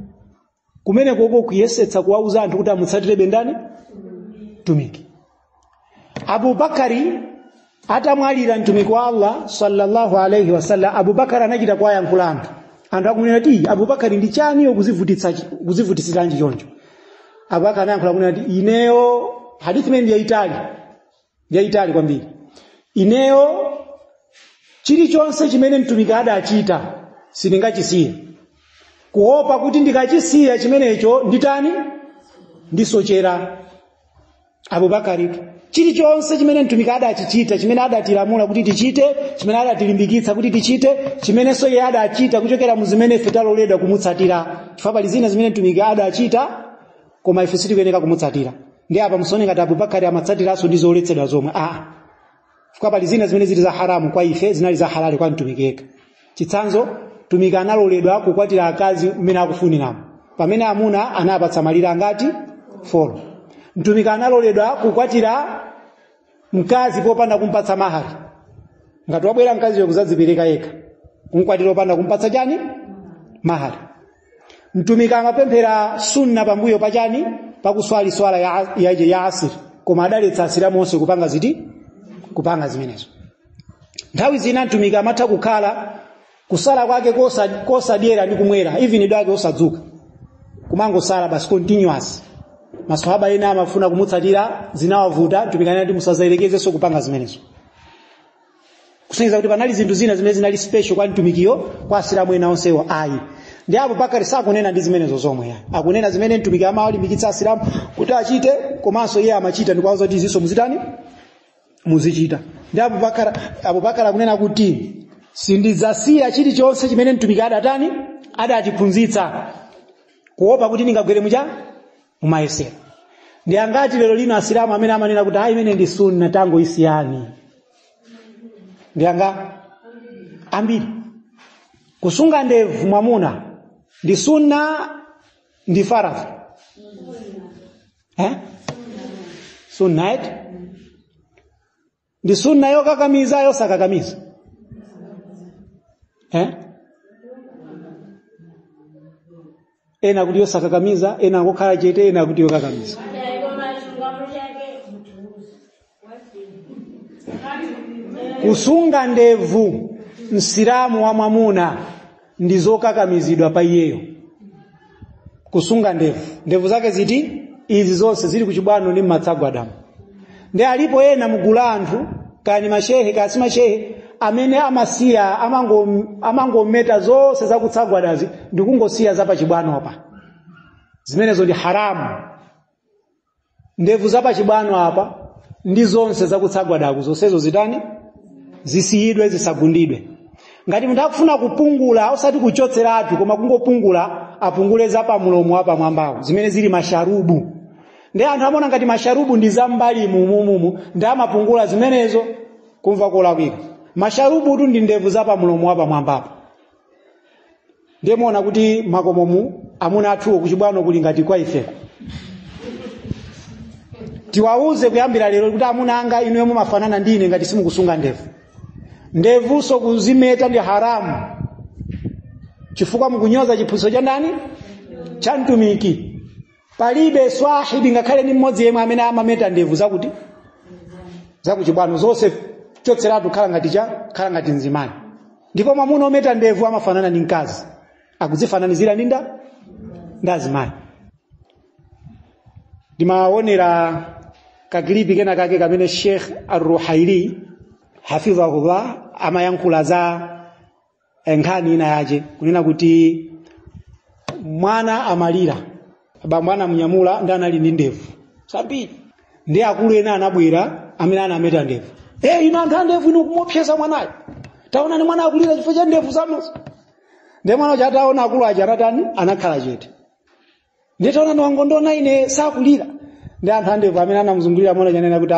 kumene koko kuyesetsa kuwauza anthu kuti amutsatire bendani mtumiki. Abu Bakari atamwalira mtumiki wa Allah sallallahu alayhi wasallam, Abu Bakari anachita kwa yankhula anthu akunena kuti Abu Bakari ndi chani kuzivutitsira choncho. Abu Bakari anayankhula kunena kuti ineyo, hadithi imene yaitali kwambiri, ineyo chilichonse chimene mtumiki adachita sindingachisiye, kuopa kuti ndikachisiya chimenecho nditani ndisochera. Abu Bakari chilichonse chimene mtumiki adachichita, chimene adatilamula kuti tichite, chimene adatilimbikitsa kuti tichite, chimene so iye adachita kuchokera mu zimene ife taloledwa kumutsatira. Chifukwa pali zina zimene mtumiki adachita koma ife sitikuyenera kumutsatira. Ndi apa musone ngati Abu Bakari amatsatiraso ndi zoletsedwa zomwe. Chifukwa pali zina zimene zili za haramu kwa ife, zinali za halali kwa mtumiki yekha. Chitsanzo, mtumiki analoledwa kukwatira akazi mmene akufunira, pamene amuna anapatsa malire ngati 4. Mtumiki analoledwa kukwatira mkazi popanda kumpatsa mahari. Ngati wabwera mkazi yo kuzadzipereka yekha, kumkwatira popanda kumpatsa chani? Mahari. Mtumiki amapemphera sunna pambuyo pachani? Pakuswali swala ya asiri. Koma adaletsa asilamu onse kupanga ziti? Kupanga zimenezo. Nthawi zina mtumiki amatha kukhala kusala kwake kosadyera ndi kumwera, even dwake osadzuka. Kumango sala basi continuous. Maswahaba ena amafuna kumutsatira zinawavuta, mtumiki anati musazayerekezenso kupanga zimenezo. Kusonyeza kuti panali zinthu zina zimene zinali special kwa mtumikiyo kwa asilamu ena onsewo ayi. Ndi Abu Bakari sakunena ndi zimenezo zomwe ya. Akunena zimene mtumiki amawalimbikitsa asilamu kuti achite, komanso iye amachita ndi kwazo kuti izinso muzitani? Muzichita. Ndi Abu Bakari akunena kuti sindidzasiya chilichonse chimene mtumiki adatani? Adatiphunzitsa. Kuopa kuti ningagwere mumayesero. Ndi angati lero lino asilamu amene amanena kuti imene ndi sunna tango isiyani. Ndi anga ambiri. Kusunga ndevu mwamuna ndi sunna ndi faradhi. Sunna eti? Ndi sunna yokakamiza yosakakamiza. Ena kuti yosakakamiza, ena ngokhala chete, ena kuti yokakamiza. Kusunga ndevu msilamu wa mwamuna ndizokakamizidwa pa iyeyo. Kusunga ndevu zake ziti izi zonse zili kuchibwano ndi matsagwa damu. Ndi alipo ena mugula anthu kani mashehe kasi mashehe amene amasiya amangometa zonse zakutsagwa dazi ndikungosiya zapa chibwano apa. Zimenezo ndi haramu. Ndevu zapa chibwano apa ndi zonse zakutsagwa daku zonsezo zitani? Zisiyidwe zisagundidwe. Ngati munthu akufuna kupungula osati kuchotseratu koma kungopungula apungule zapa mulomo apa mwambawo zimene zili masharubu. Ndi anthu amona ngati masharubu ndi zambali mumumu ndi amapungula zimenezo kumva kolakwika. Masharubu tu ndi ndevu zapa mulomo apa mwambapo. Ndemona kuti makomomu amuna athuwo kuchibwano kuli ngati kwa ifeko. Tiwauze kuyambira lero kuti amuna anga inuyo mumafanana ndine ngati simukusunga ndevu. Ndevu so kuzimeta ndi haramu. Chifukwa mukunyoza chiphunzitso cha ndani? Cha mtumiki. Palibe swahibi ngakhale ni mmodzi yemwe amene amameta ndevu zakuti? Zakuchibwano zonse chotseratu khala ngati nzimani. Ndipo mwamuna ometa ndevu amafanana ndi mkazi. Akuzifananizira ndi ndazimani. Ndimaonera kakilipi kena kake kamene Sheikh Ar-Ruhaili hafidhahullah amayankhula za nkhani ina yache kunena kuti mwana amalira abambo anamunyamula ndi anali ndi ndevu sabiri ndi akulu ena anabwera amene anameta ndevu ino anthu ndevu ino kumopseza mwanayo taona ni mwana akulira chifukwa cha ndevu zanuzo ndi mwana chataona akulu aja atatani anakhala chete ndi taona nwangondona ine sakulira ndi anthu ndevu amene anamuzungulira mwana chanena kuti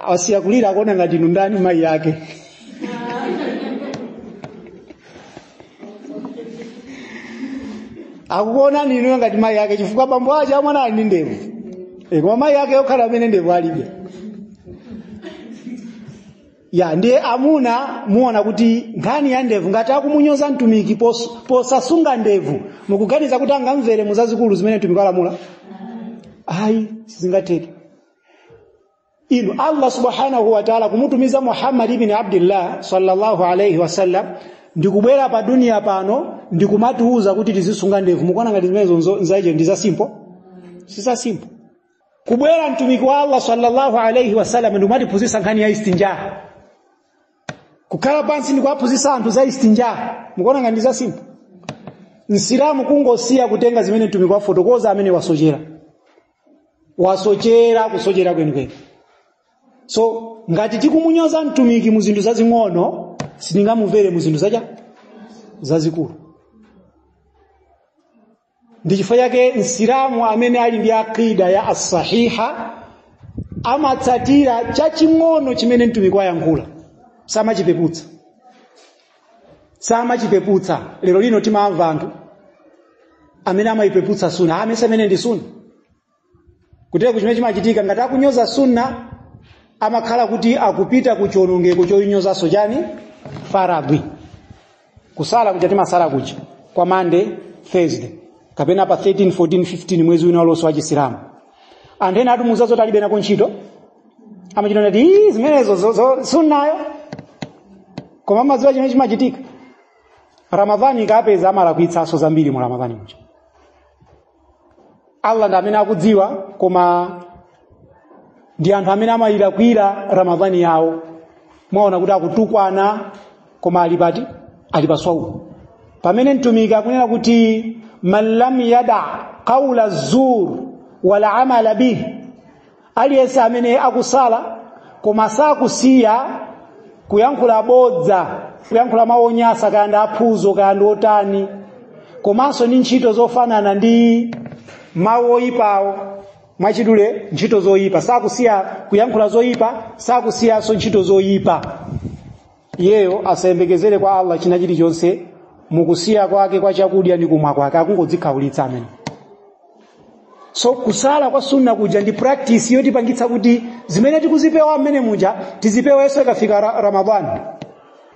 asiya kulira akuona ngati ndani mai yake. Akuona nino ngati mai yake chifukwa bambo acha mwana ali ndi ndevu. Koma mai yake yokhala amene ndevu alibe. Ya ndiye amuna muona kuti nkhani ya ndevu ngati akumunyoza mtumiki posasunga ndevu mukuganiza kuti angamvere muzazikulu zimene mtumiki alamula. Sizingateke. Inu Allah subhanahu wa ta'ala kumutumiza Muhammad ibn Abdullah sallallahu alayhi wasallam ndikubwera pa dunia pano ndikumatuuza kuti tizisunga ndevu mukuona ngati zimenezo nzaije ndi za simple si za simple. Kubwera mtumiki wa Allah sallallahu alayhi wasallam ndikumatiphunzitsa nkhani ya istinja. Kukhala pansi ndikuwaphunzitsa anthu za istinja mukuona ngati za simple. Msilamu kungosiya kutenga zimene mtumiki wa fotokoza amene wasochera kusochera kwenikweni. So ngati tikumunyoza mtumiki muzinthu zazing'ono siningamumvere muzinthu zazikulu. Ndi chifukwa chake msilamu amene ali ndi akida ya as-sahiha amatsatira chaching'ono chimene mtumiki wayankhula samachipeputsa. Lero lino timamva anthu amene amayipeputsa sunna amene ndi sunna. Kutero kuchimene chimachitika ngati akunyoza sunna amakhala kuti akupita ku chionongeko choyinyozaso chani faradhi. Kusala kuja timasala kuja kwa Monday, Thursday, kapena pa 13, 14, 15 mwezi wina loso wa Chisilamu. Anthu ena atumuzazo talibe nako ntchito amachita ngati zimenezo sunnayo, koma maziwa chimene chimachitika Ramadhani ikapeza amalakwitsaso zambiri mu Ramadhani muja. Allah ndi amene akudziwa, koma ndi anthu amene amalakwira Ramadhani yawo. Mwaona kuti akutukwana koma alipati alipaswau. Pamene mtumiki akunena kuti man lam yada qawla zur wala amala bih, aliyese amene akusala koma sakusiya kuyankhula bodza, kuyankhula maonyasa kanda aphuzo kanda otani, komanso ndi ntchito zofanana ndi mawu oyipawo, mwachidule ntchito zoyipa, sakusiya kuyankhula zoyipa, sakusiyaso ntchito zoyipa, iyeyo asayembekezere kwa Allah china chilichonse mukusiya kwake kwa chakudya ndi kumwa kwake, akungodzikhawulitsa amene. So kusala kwa sunna kuja ndi practice yotipangitsa kuti zimene tikuzipewa amene muja tizipewenso ikafika Ramadhani.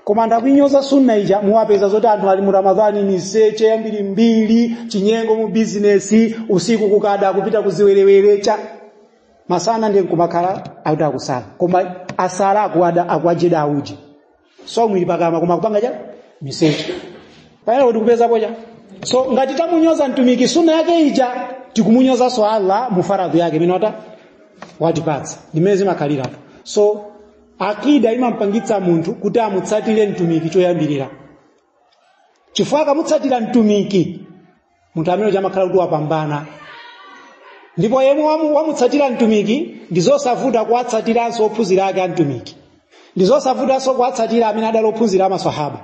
Koma ndakwinyoza sunna ija muwapeza zoti anthu ali mu Ramadhani miseche yambiri mbiri, chinyengo mu business, usiku kukada kupita kuziwerewerecha, masana ndi kumakhala akuti akusala, koma asala akuwajeda auji. So mwili pakama koma kupanga cha miseche paya kuti kupeza pocha. So ngati tamunyoza mtumiki sunna yake ija, tikumunyoza so Allah mu faradhi yake minota watipatsa ndimezi makalira. So akida imampangitsa munthu kuti amutsatire mtumiki choyambirira. Chifukwa akamutsatira mtumiki, munthu amene chamakhala kuti wapambana. Ndipo yemwe wamutsatira mtumiki ndizosavuta kuwatsatiranso ophunzira ake a mtumiki, ndizosavutanso kuwatsatira amene adali ophunzira amaswahaba,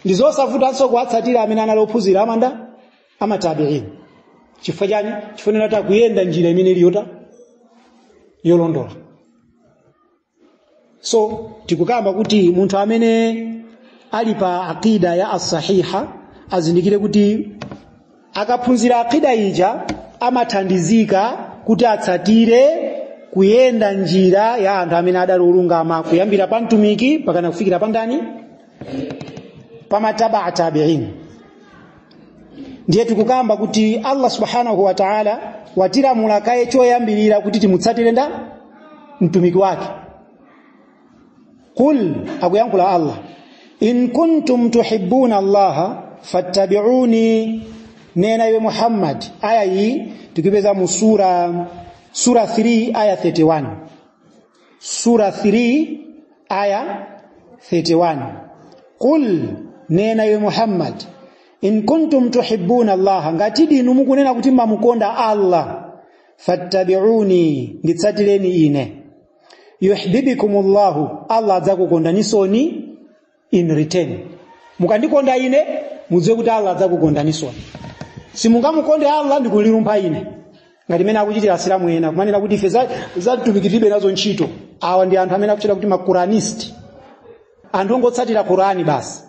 ndizosavutanso kuwatsatira amene anali ophunzira amatabi'in. Chifukwa chani? Chifukwa nati kuyenda njira imene iliyota yolondola. So tikukamba kuti munthu amene ali pa aqida ya as-sahiha azindikire kuti akaphunzira aqida ija amathandizika kuti atsatire kuyenda njira ya anthu amene adali olungama, kuyambira pa mtumiki pakana kufikira pa ndani, pa mataba tabi'in. Ndiye tikukamba kuti Allah subhanahu wa ta'ala watira mulakaye choyambirira kuti timutsatire nda mtumiki wake. Qul, akuyankhula Allah, in kuntum tuhibbuna Allah fattabi'uni, nena iwe Muhammad. Aya hii tukipeza mu sura 3 aya 31. Sura 3 aya 31. Qul, nena iwe Muhammad, in kuntum tuhibbuna Allah, ngati dinu mukunena kuti mamukonda Allah, fattabi'uni, nditsatireni ine. Yuhibbukumullahu, Allah adzakukondanisoni in return. Mukandikonda ine, mudziwe kuti Allah adzakukondanisoni. Simungamukonde Allah ndikulirumpa ine. Ngati mena akuchitira Asilamu ena kumanena kuti ife za tumikitibe nazo ntchito. Awa ndi anthu amene akuchita kuti makuranist. Anthu ongotsatira Qur'ani basi.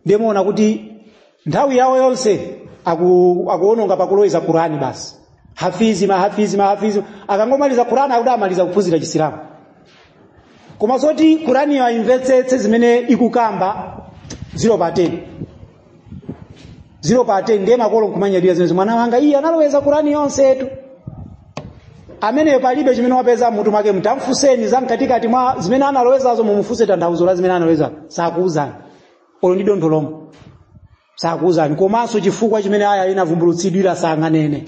Ndemona kuti nthawi yawo yonse akuononga pakuloweza Qur'ani basi. Hafizi akangomaliza Qur'ani akudamaliza kuphunzira Chisilamu. Koma zoti Qur'ani yaimvetsetse zimene ikukamba 0/10. 0/10 ndiye makolo kumanya dia zimene mwana wanga iye analoweza Qur'ani yonse yetu. Amene palibe chimene wapeza mutu make mtamfuseni za mkatikati mwa zimene analowezazo mumufuse tanthauzo la zimene analoweza sakuuzani. Olo ndi dontho lomwe. Sakuuzani komanso chifukwa chimene aya inavumbulutsidwira sanganene.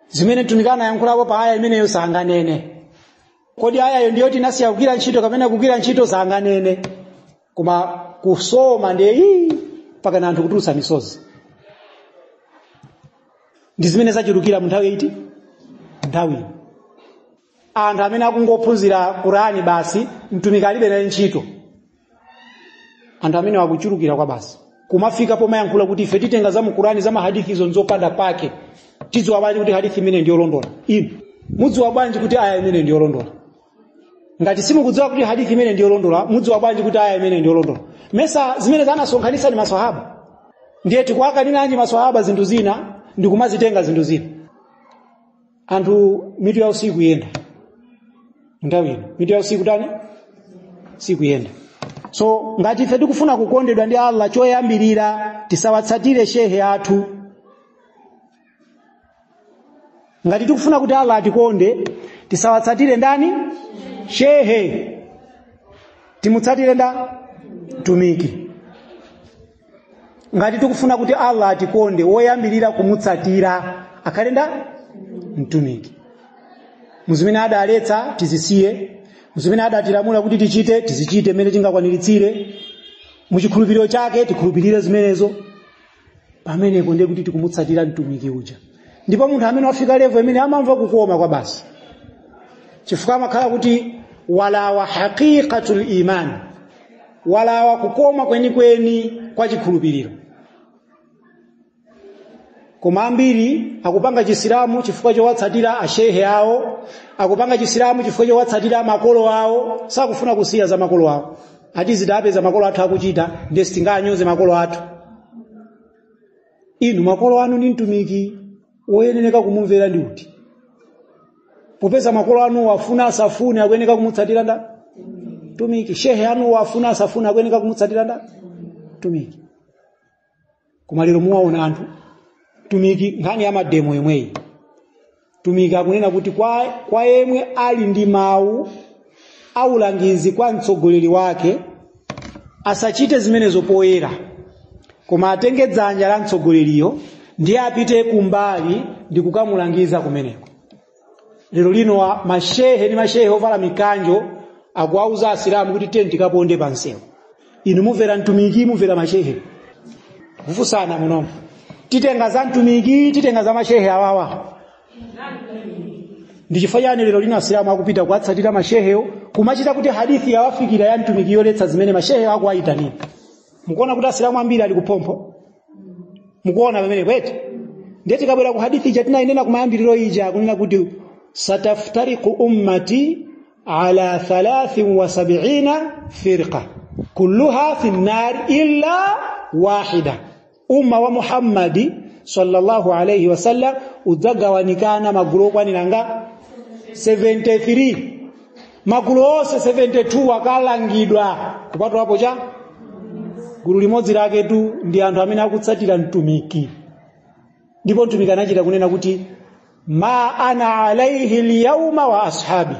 Zimene tumikana yankhulapo pa aya imeneyo sanganene. Kodi aya yo ndiyoti nasiya kugwira ntchito kapena kugwira ntchito sanganene. Koma kusoma ndiye pakana anthu kutulutsa misozi. Ndi zimene zachulukira mu nthawi iti? Nthawi. Anthu amene akungophunzira Qur'ani basi, mtumiki alibe naye ntchito. Anthu amene wakuchulukira kwa basi. Kumafika pomayankhula kuti ife titenga za mu Qur'ani za mahadithi izo nzopanda pake. Tidziwa bwanji kuti hadithi imene ndiyo londola. Inu mudziwa bwanji kuti aya imene ndiyo londola. Ngati simukudziwa kuti hadithi imene ndiyo londola, mudziwa bwanji kuti aya imene ndiyo londola. Mesa zimene zanasonkhanitsa ni maswahaba. Ndiye tikuwakanira anji maswahaba zinthu zina ndikumazitenga zinthu zina. Anthu mitu ya usiku yenda. nthawi mitu ya usiku tani sikuyenda. So ngati ife tikufuna kukondedwa ndi Allah, choyambirira tisawatsatire shehe athu. Ngati tikufuna kuti Allah atikonde, tisawatsatire ndani? Shehe. Timutsatire mtumiki. Ngati tikufuna kuti Allah atikonde, woyambirira kumutsatira akhale mtumiki. Muzimene adaletsa tizisiye, muzimene adatilamula kuti tichite tizichite mmene tingakwaniritsire, muchikhulupiriro chake tikhulupirire zimenezo. Pamenepo ndiye kuti tikumutsatira mtumiki uja. Ndipo munthu amene wafika level imene amamva kukoma kwa basi, chifukwa amakhala kuti wala wa haqiqatul iman, wala wa kukoma kweni kwa chikhulupiriro. Koma ambiri akupanga chisilamu chifukwa chowatsatira ashehe awo, akupanga chisilamu chifukwa chowatsatira makolo awo, sakufuna kusiya za makolo awo. Ati zidabe za makolo athu akuchita, ndiye sitinganyoze makolo athu. Inu makolo anu ndi mtumiki woyenera kumumvera ndi uti? Popeza makolo anu wafuna asafune akuyenera kumutsatira mtumiki. Shehe anu wafuna asafune akuyenera kumutsatira mtumiki. Koma lero muwaona anthu mtumiki ngani amademo yemweyi. Mtumiki akunena kuti kwa yemwe ali ndi mawu aulangizi kwa mtsogoleri wake, asachite zimenezo poyera, koma atenge dzanja la mtsogoleriyo ndiye apite kumbali ndi kukamulangiza kumeneko. Lero lino mashehe ni mashehe ovala mikanjo akuauza asilamu kuti tenti kaponde pansewu. Inu muvera mtumiki, muvera mashehe? Kufusana munomo. Titenga za mtumiki, titenga za mashehe awawa. Ndichifanyani lero lino asilamu akupita kuwatsatira mashehe kumachita kuti hadithi yawafikira ya mtumiki yoletsa zimene mashehe wako aita nini. Mukuona kuti asilamu ambiri ali kupompo? Mukuona pamene kwete? Ndiye tikabwera ku hadithi chatina inena kumayambiriro ija kunena kuti sataftariqu ummati ala 73 firqa kulluha fi an-nar illa wahida. Umma wa Muhammadi sallallahu alayhi wasallam udzagawanikana magulu okwaniranga 73. Magulu ose 72 akalangidwa kupatwa hapo cha gulu limodzi lake tu ndi anthu amene akutsatira mtumiki. Ndipo mtumiki anachita kunena kuti ma ana alayhi al-yawma wa ashabi.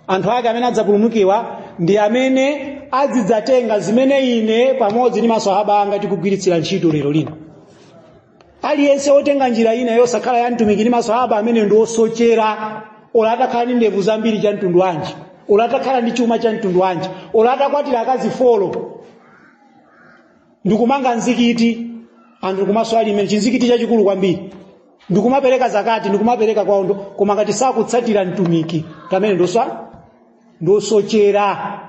Anthu ake amene adzapulumukiwa ndi amene azidzatenga zimene ine pamodzi ndi maswahaba anga tikugwiritsira ntchito lero lino. Aliyense otenga njira ina yosakhala ya mtumiki ndi maswahaba amene ndi osochera, olatakhala ndi ndevu zambiri cha mtundu wanji, olatakhala ndi chuma cha mtundu wanji, olatakwatira akazi folo, ndikumanga nzikiti, anthu kumaswali imene chinzikiti chachikulu kwambiri, ndikumapereka zakati, ndikumapereka kwa ondo, koma ngati sakutsatira mtumiki kamene ndosochera.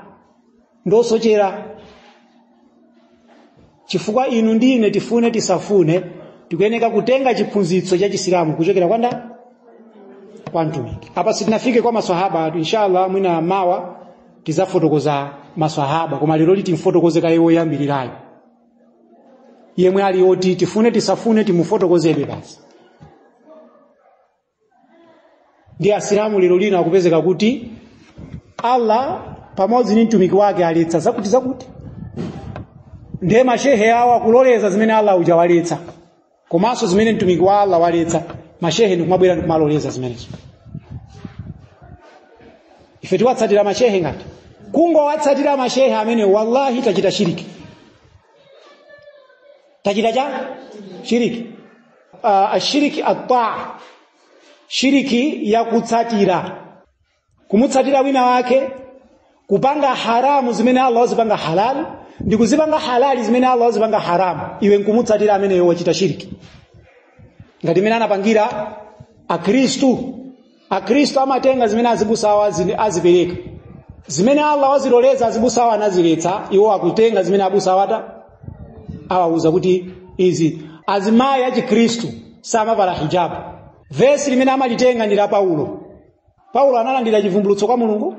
Chifukwa inu ndine tifune tisafune tikuyeneka kutenga chiphunzitso cha Chisilamu kuchokera kwa mtumiki. Apa sitinafike kwa maswahaba, inshallah mwina mawa tizafotokoza maswahaba, koma lero litimfotokoze kaye woyambirirayo. Yemwe ali oti tifune tisafune timufotokozebe basi. Ndi asilamu lero lino akupezeka kuti Allah pamodzi ndi mtumiki wake aletsa zakuti. Ndiye mashehe awa kuloleza zimene Allah ujawaletsa. Komanso zimene mtumiki wa Allah waletsa, mashehe ndikumabwera ndikumaloleza zimenezo. Ife tiwatsatira mashehe ngati? Kungo watsatira mashehe amene wallahi tachita shiriki. Tachita shiriki. Ashiriki at-ta'a. Shiriki ya kutsatira. Kumutsatira wina wake, kupanga haramu zimene Allah wazipanga halal, ndi kuzipanga halali zimene Allah wazipanga haramu. Iwe nkumutsatira amene wachita shiriki. Ngati mene anapangira Akristo amatenga zimene azibusawa azipereka. Zimene Allah waziloleza azibusawa anaziletsa, iwo akutenga zimene abusawa awauza kuti izi azimayi a Chikristu samavala hijabu. Vesi limene amalitenga ndi la Paulo. Paulo analandira chivumbulutso kwa Mulungu?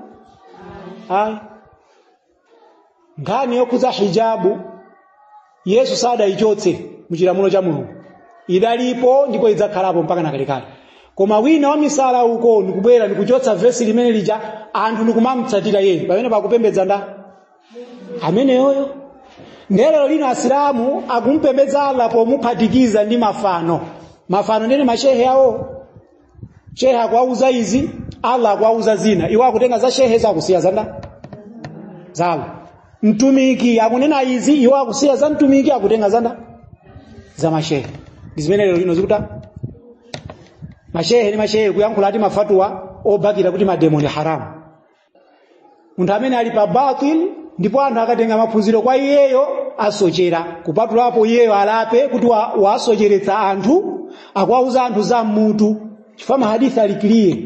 Ngani yokuza hijabu Yesu sadaichotse muchilamulo cha Mulungu. Idalipo ndipo idzakhalapo mpaka na kalekale. koma wina wa misala uko nikubwera nikuchotsa verse limene lija anthu nikumamtsatira yeye pamene pakupembedza nda amene yoyo. Ndero lino asilamu akumpembedza Allah pomuphatikiza ndi mafano ndene mashehe yawo. Shehe akwauza izi, Allah akwauza zina. Iwo akutenga za shehe za kusiya zanda zawo. Mtumiki akunena izi, iwo akusiya za mtumiki akutenga zanda za mashehe. Ndizimene lero lino zikuta mashehe ni mashehe kuyankhula ati mafatwa obakira kuti mademoni haramu. Munthu amene ali pa batil ndipo anthu akatenga maphunziro kwa iyeyo asochera kupatulapo iyeyo alape kuti wasocheretsa anthu akwauza anthu za mutu. Chifama hadithi alikiliye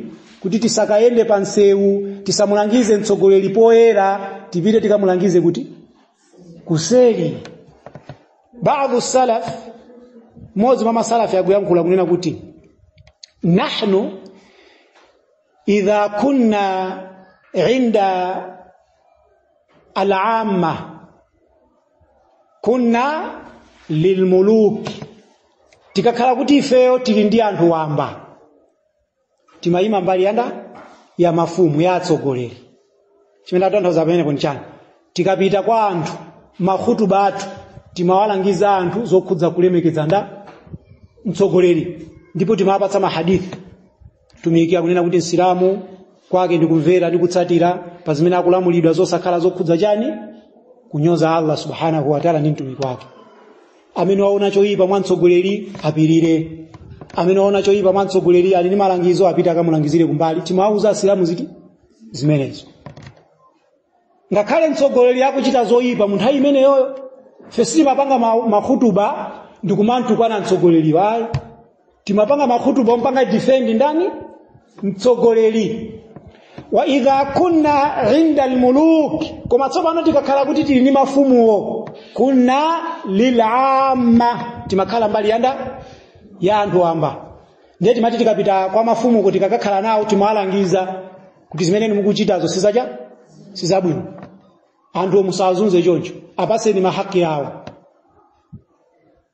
kuti tisakayende pansewu tisamulangize mtsogoleri poera tipite tikamulangize kuti kuseli. Baadhi salaf mozi mama salaf yakuyankhula kunena kuti nahnu idha kunna inda al-amma kunna lilmuluk. Tikakhala kuti ifeyo tili ndi anthu wamba timayima mbali yanda ya mafumu ya atsogoleri. Chimene atanthauza pamene ponchana tikapita kwa anthu makhutuba athu timawalangiza anthu zokhudza kulemekeza nda mtsogoleri ndipo timawapatsa mahadithi. Tumiki akunena kuti Islamu kwake ndikumvera ndi kutsatira pa zimene akulamulidwa zosakhala zokhudza chani kunyoza Allah subhanahu wa ta'ala ndi mtumiki wake. Amene waona choyipa mwa mtsogoleri apirire. Amene waona choyipa mwa mtsogoleri ali ndi malangizo apita akamulangizire kumbali. Timawauza Asilamu ziti zimenezo. Ngakhale mtsogoleri akuchita zoyipa munthu ayi imeneyo fesi mapanga makhutuba ndikumantukwana mtsogoleri wayi. Timapanga makhutuba mpanga defend ndani mtsogoleri. Wa idha kunna inda almuluk, koma tsopano tikakhala kuti tili ni mafumuwo kunna lil'amma, timakhala mbali yanda ya anthu amba. Ndiye timati tikapita kwa mafumu kuti tikakhala nawo timawalangiza kuti zimene mukuchitazo sizabwino. Anthu musazunze choncho, apaseni mahaki yawo.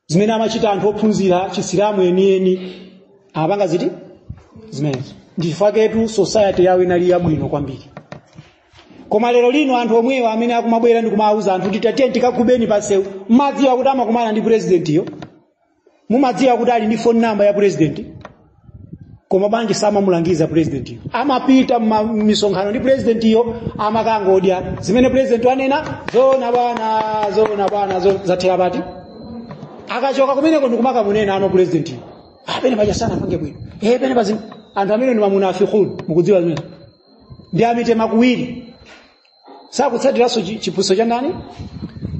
Zimene amachita anthu ophunzira chisilamu enieni apanga ziti zimenezo. Ndifaketu society yawo inali yabwino kwambiri. Koma lero lino anthu omwewa amene akumabwera ndi kumauza anthu kuti tatiyeni tikakubeni pasewu. Mumadziwa kuti amakumana ndi president yo. Mumadziwa kuti ali ndi phone number ya president. Koma banji samamulangiza president yo. Amapita misonkhano ndi president yo amakangodya zimene president wanena zona bwana zathera pati. Akachoka kumeneko ndikumaka munena ano president yo. Pene paja sana pange bwino. Pene pazi anthu amene ndi mamunafiqun mukudziwa zimene. Ndi amitema kuwiri. Sakutsatiraso chipuso cha ndani?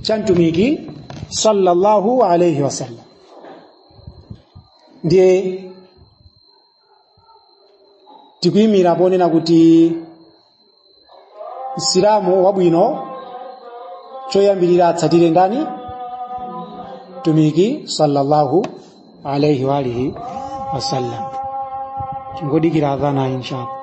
Cha mtumiki sallallahu alayhi wasallam. Ndiye tikuyimira ponena kuti Islamu wabwino choyambirira atsatire ndani? Mtumiki sallallahu alayhi wa alihi wasallam. Tingodikira adhana inshallah.